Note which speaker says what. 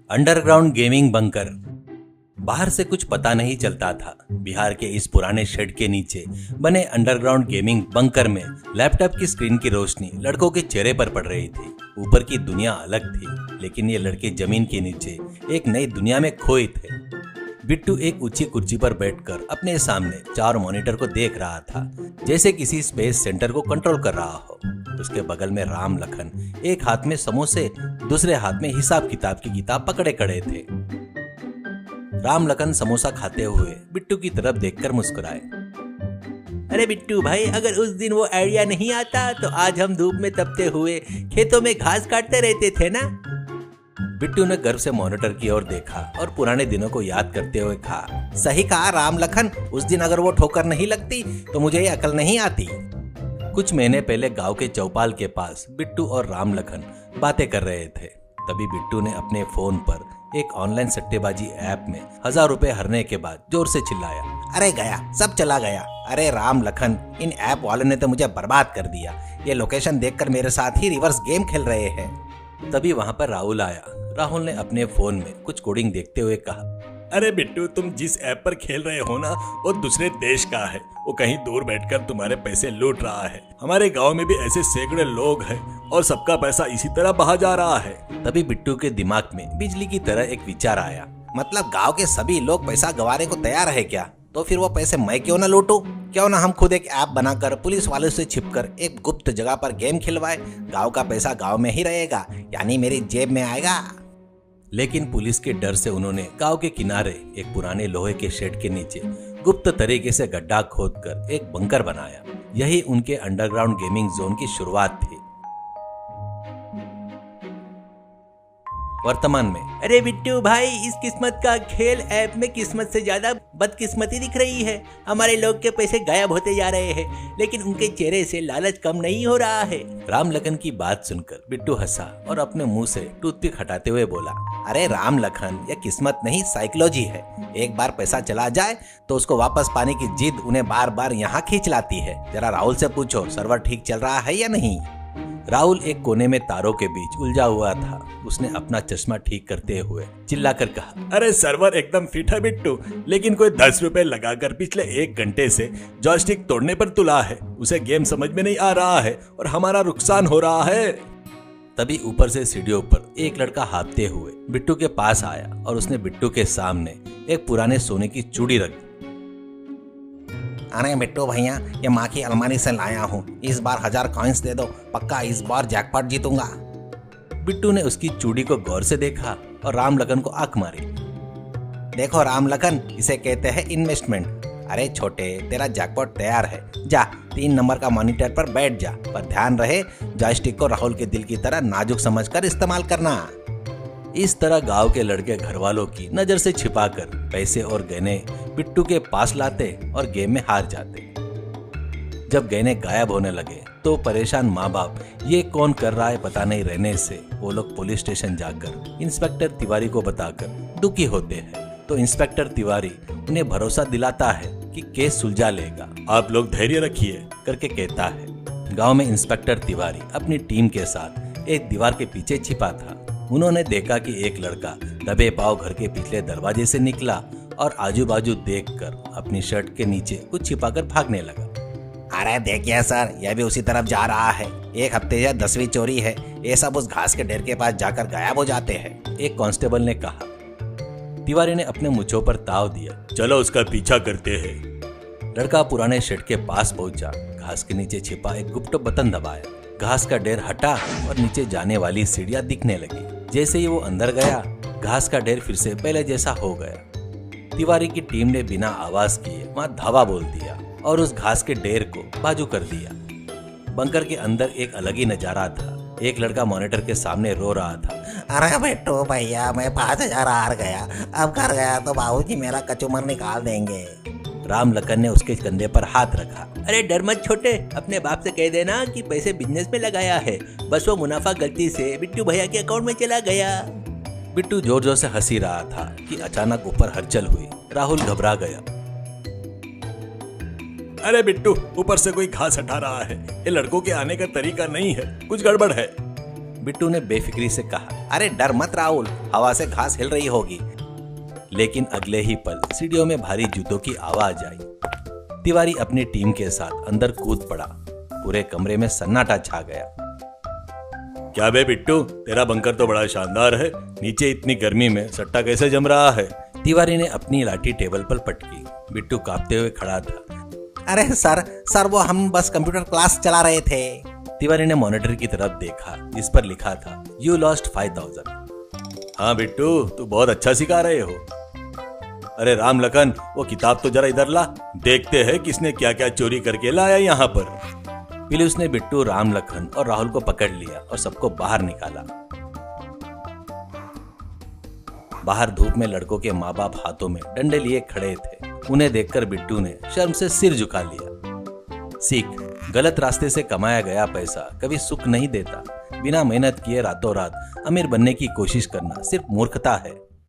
Speaker 1: Underground gaming bunker. बाहर से कुछ पता नहीं चलता था। बिहार के इस पुराने शेड के नीचे बने अंडरग्राउंड गेमिंग बंकर में लैपटॉप की स्क्रीन की रोशनी लड़कों के चेहरे पर पड़ रही थी। ऊपर की दुनिया अलग थी, लेकिन ये लड़के जमीन के नीचे एक नई दुनिया में खोए थे। बिट्टू एक ऊंची कुर्सी पर बैठकर अपने सामने 4 मॉनिटर को देख रहा था, जैसे किसी स्पेस सेंटर को कंट्रोल कर रहा हो। उसके बगल में राम लखन एक हाथ में समोसे, दूसरे हाथ में हिसाब किताब की किताब पकड़े खड़े थे। राम लखन समोसा खाते हुए बिट्टू की तरफ देखकर मुस्कुराए।
Speaker 2: अरे बिट्टू भाई, अगर उस दिन वो आइडिया नहीं आता तो आज हम धूप में तपते हुए खेतों में घास काटते रहते थे ना।
Speaker 1: बिट्टू ने गर्व से मॉनिटर की ओर देखा और पुराने दिनों को याद करते हुए कहा,
Speaker 2: सही कहा राम लखन, उस दिन अगर वो ठोकर नहीं लगती तो मुझे ये अकल नहीं आती।
Speaker 1: कुछ महीने पहले गांव के चौपाल के पास बिट्टू और राम लखन बातें कर रहे थे। तभी बिट्टू ने अपने फोन पर एक ऑनलाइन सट्टेबाजी ऐप में 1000 रुपए हारने के बाद जोर से चिल्लाया,
Speaker 2: अरे गया, सब चला गया। अरे राम लखन, इन ऐप वालों ने तो मुझे बर्बाद कर दिया। ये लोकेशन देखकर मेरे साथ ही रिवर्स गेम खेल रहे हैं।
Speaker 1: तभी वहां पर राहुल आया। राहुल ने अपने फोन में कुछ कोडिंग देखते हुए कहा,
Speaker 3: अरे बिट्टू, तुम जिस ऐप पर खेल रहे हो ना, वो दूसरे देश का है। वो कहीं दूर बैठकर तुम्हारे पैसे लूट रहा है। हमारे गांव में भी ऐसे सैकड़े लोग हैं और सबका पैसा इसी तरह बहा जा रहा है।
Speaker 1: तभी बिट्टू के दिमाग में बिजली की तरह एक विचार आया,
Speaker 2: मतलब गांव के सभी लोग पैसा गंवाने को तैयार है क्या? तो फिर वो पैसे मैं क्यों ना लूटूं? क्यों ना हम खुद एक ऐप बनाकर पुलिस वालों से छिपकर एक गुप्त जगह पर गेम खिलवाए। गांव का पैसा गांव में ही रहेगा, यानी मेरी जेब में आएगा।
Speaker 1: लेकिन पुलिस के डर से उन्होंने गांव के किनारे एक पुराने लोहे के शेड के नीचे गुप्त तरीके से गड्ढा खोदकर एक बंकर बनाया। यही उनके अंडरग्राउंड गेमिंग जोन की शुरुआत थी। वर्तमान में
Speaker 2: अरे बिट्टू भाई, इस किस्मत का खेल ऐप में किस्मत से ज्यादा बदकिस्मती दिख रही है। हमारे लोग के पैसे गायब होते जा रहे हैं, लेकिन उनके चेहरे से लालच कम नहीं हो रहा है।
Speaker 1: राम लखन की बात सुनकर बिट्टू हंसा और अपने मुंह से टूथपिक हटाते हुए बोला,
Speaker 2: अरे राम लखन, यह किस्मत नहीं साइकोलॉजी है। एक बार पैसा चला जाए तो उसको वापस पाने की जिद उन्हें बार बार यहाँ खींच लाती है। जरा राहुल से पूछो, सर्वर ठीक चल रहा है या नहीं।
Speaker 1: राहुल एक कोने में तारों के बीच उलझा हुआ था। उसने अपना चश्मा ठीक करते हुए चिल्लाकर कहा,
Speaker 3: अरे सर्वर एकदम फिट है बिट्टू, लेकिन कोई 10 रुपए लगाकर पिछले 1 घंटे से जॉयस्टिक तोड़ने पर तुला है। उसे गेम समझ में नहीं आ रहा है और हमारा नुकसान हो रहा है।
Speaker 1: तभी ऊपर से सीढ़ियों पर एक लड़का हाँफते हुए बिट्टू के पास आया और उसने बिट्टू के सामने एक पुराने सोने की चूड़ी रख दी।
Speaker 2: अरे बिट्टू भैया, ये माँ की अलमारी से लाया हूँ। इस बार 1000 कॉइंस दे दो, पक्का इस बार जैकपॉट जीतूंगा।
Speaker 1: बिट्टू ने उसकी चूड़ी को गौर से देखा और राम लखन को आंख मारी।
Speaker 2: देखो राम लखन, इसे कहते हैं इन्वेस्टमेंट। अरे छोटे, तेरा जैकपॉट तैयार है। जा 3 नंबर का मॉनिटर पर बैठ जा, पर ध्यान रहे जॉयस्टिक को राहुल के दिल की तरह नाजुक समझकर इस्तेमाल करना।
Speaker 1: इस तरह गांव के लड़के घर वालों की नजर से छिपाकर पैसे और गहने बिट्टू के पास लाते और गेम में हार जाते। जब गहने गायब होने लगे तो परेशान माँ बाप ये कौन कर रहा है पता नहीं रहने से वो लोग पुलिस स्टेशन जाकर इंस्पेक्टर तिवारी को बताकर दुखी होते हैं। तो इंस्पेक्टर तिवारी उन्हें भरोसा दिलाता है कि केस सुलझा लेगा,
Speaker 3: आप लोग धैर्य रखिए
Speaker 1: करके कहता है। गांव में इंस्पेक्टर तिवारी अपनी टीम के साथ एक दीवार के पीछे छिपा था। उन्होंने देखा कि एक लड़का दबे पांव घर के पिछले दरवाजे से निकला और आजू बाजू देखकर अपनी शर्ट के नीचे कुछ छिपाकर भागने लगा।
Speaker 2: अरे देखिए सर, यह भी उसी तरफ जा रहा है। 1 हफ्ते या 10वीं चोरी है। ये सब उस घास के ढेर के पास जाकर गायब हो जाते हैं,
Speaker 1: एक कांस्टेबल ने कहा। तिवारी ने अपने मुँछों पर ताव दिया,
Speaker 3: चलो उसका पीछा करते हैं।
Speaker 1: लड़का पुराने शेड के पास पहुंचा, घास के नीचे छिपा एक गुप्त बटन दबाया। घास का ढेर हटा और नीचे जाने वाली सीढ़ियां दिखने लगी। जैसे ही वो अंदर गया, घास का ढेर फिर से पहले जैसा हो गया। तिवारी की टीम ने बिना आवाज किए वहां धावा बोल दिया और उस घास के ढेर को बाजू कर दिया। बंकर के अंदर एक अलग ही नजारा था। एक लड़का मॉनिटर के सामने रो रहा था,
Speaker 2: अरे बिट्टू भैया, मैं 5000 हार गया। अब घर गया तो बाबूजी मेरा कचूमर निकाल देंगे।
Speaker 1: राम लखन ने उसके कंधे पर हाथ रखा।
Speaker 2: अरे डर मत छोटे, अपने बाप से कह देना कि पैसे बिजनेस में लगाया है। बस वो मुनाफा गलती से बिट्टू भैया के अकाउंट में चला गया।
Speaker 1: बिट्टू जोर जोर से हंसी रहा था कि अचानक ऊपर हलचल हुई। राहुल घबरा गया।
Speaker 3: अरे बिट्टू, ऊपर से कोई घास हटा रहा है। ये लड़कों के आने का तरीका नहीं है, कुछ गड़बड़ है।
Speaker 1: बिट्टू ने बेफिक्री से कहा।
Speaker 2: अरे डर मत राहुल, हवा से घास हिल रही होगी।
Speaker 1: लेकिन अगले ही पल सीढ़ियों में भारी जूतों की आवाज आई। तिवारी अपनी टीम के साथ अंदर कूद पड़ा। पूरे कमरे में सन्नाटा छा गया।
Speaker 3: क्या बे बिट्टू, तेरा बंकर तो बड़ा शानदार है। नीचे इतनी गर्मी में सट्टा कैसे जम रहा है?
Speaker 1: तिवारी ने अपनी लाठी टेबल पर पटकी। बिट्टू कांपते हुए खड़ा था।
Speaker 2: अरे सर वो हम बस कंप्यूटर क्लास चला रहे थे।
Speaker 1: तिवारी ने मॉनिटर की तरफ देखा जिस पर लिखा था यू लॉस्ट 5000।
Speaker 3: हाँ बिट्टू, तू बहुत अच्छा सिखा रहे हो। अरे राम लखन, वो किताब तो जरा इधर ला, देखते हैं किसने क्या क्या चोरी करके लाया यहाँ पर।
Speaker 1: पुलिस ने बिट्टू, राम लखन और राहुल को पकड़ लिया और सबको बाहर निकाला। बाहर धूप में लड़कों के माँ बाप हाथों में डंडे लिए खड़े थे। उन्हें देखकर बिट्टू ने शर्म से सिर झुका लिया। सीख, गलत रास्ते से कमाया गया पैसा कभी सुख नहीं देता। बिना मेहनत किए रातों रात अमीर बनने की कोशिश करना सिर्फ मूर्खता है।